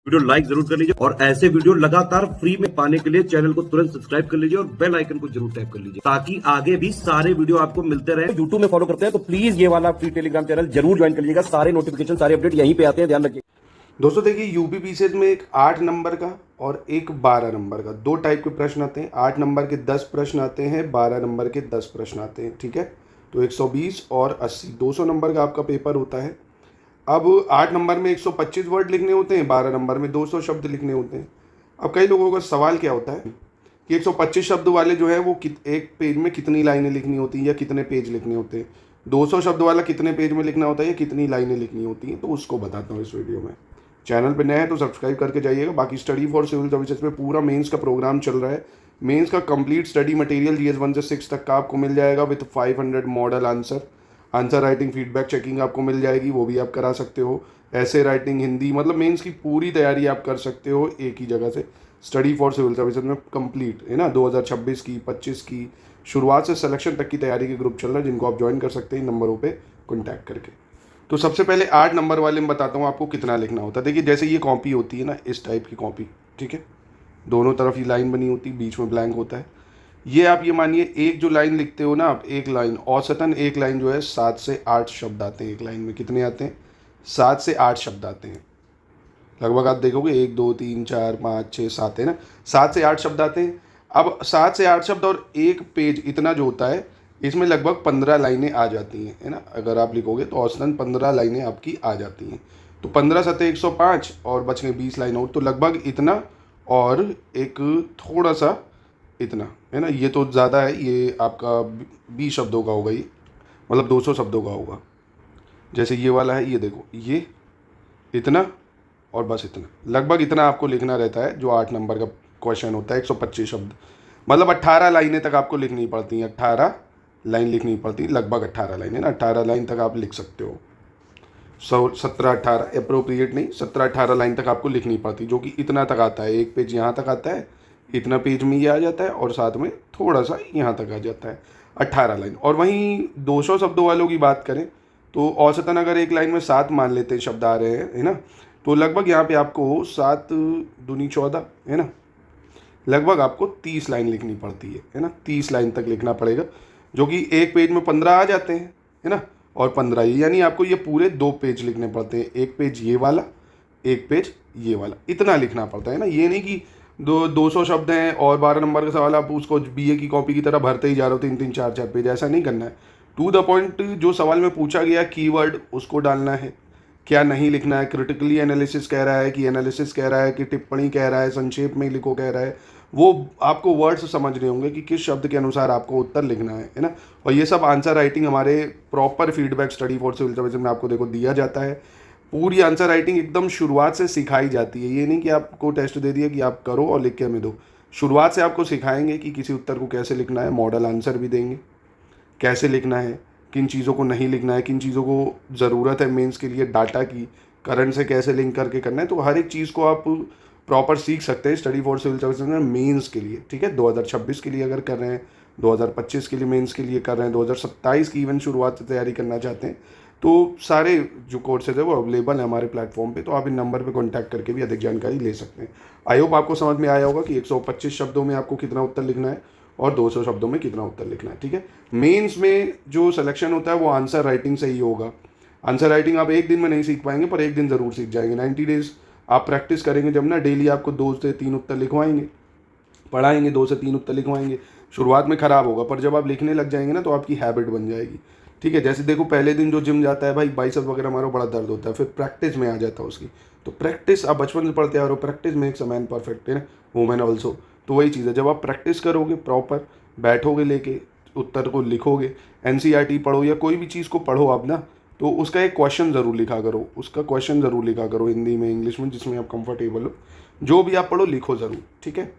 Video like जरूर कर लीजिए और ऐसे वीडियो लगातार फ्री में पाने के लिए चैनल को तुरंत सब्सक्राइब कर लीजिए और बेल आइकन को जरूर टैप कर लीजिए ताकि आगे भी सारे वीडियो आपको मिलते रहे। यूट्यूब में फॉलो करते हैं तो प्लीज ये वाला फ्री टेलीग्राम चैनल जरूर ज्वाइन कर लीजिएगा। सारे नोटिफिकेशन सारे अपडेट यहीं पे आते हैं, ध्यान रखिए। दोस्तों देखिए, यूपी पीसीएस में एक 8 नंबर का और एक 12 नंबर का दो टाइप के प्रश्न आते हैं। 8 नंबर के 10 प्रश्न आते हैं, 12 नंबर के 10 प्रश्न आते हैं। ठीक है, तो 120 और 80 200 नंबर का आपका पेपर होता है। अब 8 नंबर में 125 वर्ड लिखने होते हैं, 12 नंबर में 200 शब्द लिखने होते हैं। अब कई लोगों का सवाल क्या होता है कि 125 शब्द वाले जो है वो एक पेज में कितनी लाइनें लिखनी होती हैं या कितने पेज लिखने होते हैं, 200 शब्द वाला कितने पेज में लिखना होता है या कितनी लाइनें लिखनी होती हैं। तो उसको बताता हूँ इस वीडियो में। चैनल पे नए हैं तो सब्सक्राइब करके जाइएगा। बाकी स्टडी फॉर सिविल सर्विसेज में पूरा मेंस का प्रोग्राम चल रहा है। मेंस का कंप्लीट स्टडी मटेरियल जीएस 1 से 6 तक का आपको मिल जाएगा with 500 model answer writing feedback checking आपको मिल जाएगी, वो भी आप करा सकते हो। ऐसे राइटिंग, हिंदी, मतलब मेंस की पूरी तैयारी आप कर सकते हो एक ही जगह से। स्टडी फॉर सिविल सर्विसेज में कंप्लीट है ना, 2026 की 25 की शुरुआत से सिलेक्शन तक की तैयारी के ग्रुप चल रहा है, जिनको आप ज्वाइन कर सकते हैं नंबरों पे कॉन्टैक्ट करके। तो सबसे पहले 8 नंबर वाले में बताता हूँ आपको कितना लिखना होता है। देखिए, जैसे ये कॉपी होती है ना, इस टाइप की कॉपी, ठीक है, दोनों तरफ ये लाइन बनी होती है, बीच में ब्लैंक होता है। ये आप ये मानिए, एक जो लाइन लिखते हो ना आप, एक लाइन औसतन एक लाइन जो है 7 से 8 शब्द आते हैं। एक लाइन में कितने आते हैं? 7 से 8 शब्द आते हैं लगभग। आप देखोगे 1 2 3 4 5 6 7 है ना, 7 से 8 शब्द आते हैं। अब 7 से 8 शब्द और एक पेज इतना जो होता है, इसमें लगभग 15 लाइनें आ जाती हैं, है ना। अगर आप लिखोगे तो औसतन 15 लाइनें आपकी आ जाती हैं। तो 15 सत्ते 105 और बच गए 20 लाइन और, तो लगभग इतना और एक थोड़ा सा इतना, है ना। ये तो ज़्यादा है, ये आपका 20 शब्दों का होगा, ये मतलब 200 शब्दों का होगा। जैसे ये वाला है, ये देखो, ये इतना और बस इतना, लगभग इतना आपको लिखना रहता है। जो 8 नंबर का क्वेश्चन होता है 125 शब्द, मतलब 18 लाइनें तक आपको लिखनी पड़ती हैं। 18 लाइन लिखनी पड़ती है, लगभग 18 लाइन है ना, 18 लाइन तक आप लिख सकते हो। 17-18 अप्रोप्रिएट नहीं, 17-18 लाइन तक आपको लिखनी पड़ती, जो कि इतना तक आता है। एक पेज यहाँ तक आता है, इतना पेज में ये आ जाता है, और साथ में थोड़ा सा यहाँ तक आ जाता है, 18 लाइन। और वहीं 200 शब्दों वालों की बात करें तो औसतन अगर एक लाइन में 7 मान लेते हैं शब्द आ रहे हैं, है ना, तो लगभग यहाँ पे आपको 7 दूनी 14, है ना, लगभग आपको 30 लाइन लिखनी पड़ती है ना। 30 लाइन तक लिखना पड़ेगा, जो कि एक पेज में 15 आ जाते हैं, है ना, और 15 यानी आपको ये पूरे 2 पेज लिखने पड़ते हैं। एक पेज ये वाला, एक पेज ये वाला, इतना लिखना पड़ता है ना। ये नहीं कि 200 शब्द हैं और 12 नंबर का सवाल आप उसको बीए की कॉपी की तरह भरते ही जा रहे हो, 3-3 4-4 पेज, ऐसा नहीं करना है। टू द पॉइंट, जो सवाल में पूछा गया कीवर्ड उसको डालना है, क्या नहीं लिखना है। क्रिटिकली एनालिसिस कह रहा है कि एनालिसिस कह रहा है कि टिप्पणी कह रहा है, संक्षेप में लिखो कह रहा है, वो आपको वर्ड्स समझने होंगे कि किस शब्द के अनुसार आपको उत्तर लिखना है ना। और ये सब आंसर राइटिंग हमारे proper feedback study for civil services में आपको देखो दिया जाता है। पूरी आंसर राइटिंग एकदम शुरुआत से सिखाई जाती है। ये नहीं कि आपको टेस्ट दे दिया कि आप करो और लिख के हमें दो। शुरुआत से आपको सिखाएंगे कि किसी उत्तर को कैसे लिखना है, मॉडल आंसर भी देंगे, कैसे लिखना है, किन चीज़ों को नहीं लिखना है, किन चीज़ों को ज़रूरत है मेंस के लिए, डाटा की, करंट से कैसे लिंक करके करना है। तो हर एक चीज़ को आप प्रॉपर सीख सकते हैं स्टडी फॉर सिविल सर्विसेज में मेंस के लिए। ठीक है, 2026 के लिए अगर कर रहे हैं, 2025 के लिए मेंस के लिए कर रहे हैं, 2027 की इवन शुरुआत से तैयारी करना चाहते हैं, तो सारे जो कोर्सेज है वो अवेलेबल है हमारे प्लेटफॉर्म पे। तो आप इन नंबर पे कांटेक्ट करके भी अधिक जानकारी ले सकते हैं। आई होप आपको समझ में आया होगा कि 125 शब्दों में आपको कितना उत्तर लिखना है और 200 शब्दों में कितना उत्तर लिखना है। ठीक है, मेंस में जो सिलेक्शन होता है वो आंसर राइटिंग से ही होगा। आंसर राइटिंग आप एक दिन में नहीं सीख पाएंगे, पर एक दिन ज़रूर सीख जाएंगे। 90 डेज आप प्रैक्टिस करेंगे जब ना, डेली आपको 2 से 3 उत्तर लिखवाएंगे, पढ़ाएंगे, 2 से 3 उत्तर लिखवाएंगे। शुरुआत में ख़राब होगा, पर जब आप लिखने लग जाएंगे ना तो आपकी हैबिट बन जाएगी। ठीक है, जैसे देखो, पहले दिन जो जिम जाता है भाई, बाइसेप वगैरह हमारा बड़ा दर्द होता है, फिर प्रैक्टिस में आ जाता है उसकी। तो प्रैक्टिस आप बचपन से पढ़ते आ रहे हो, practice makes a man perfect, है ना, वुमेन ऑल्सो। तो वही चीज़ है, जब आप प्रैक्टिस करोगे, प्रॉपर बैठोगे, लेके उत्तर को लिखोगे, एनसीईआरटी पढ़ो या कोई भी चीज़ को पढ़ो आप ना, तो उसका एक क्वेश्चन ज़रूर लिखा करो, उसका क्वेश्चन ज़रूर लिखा करो, हिंदी में, इंग्लिश में, जिसमें आप कंफर्टेबल हो। जो भी आप पढ़ो लिखो ज़रूर। ठीक है।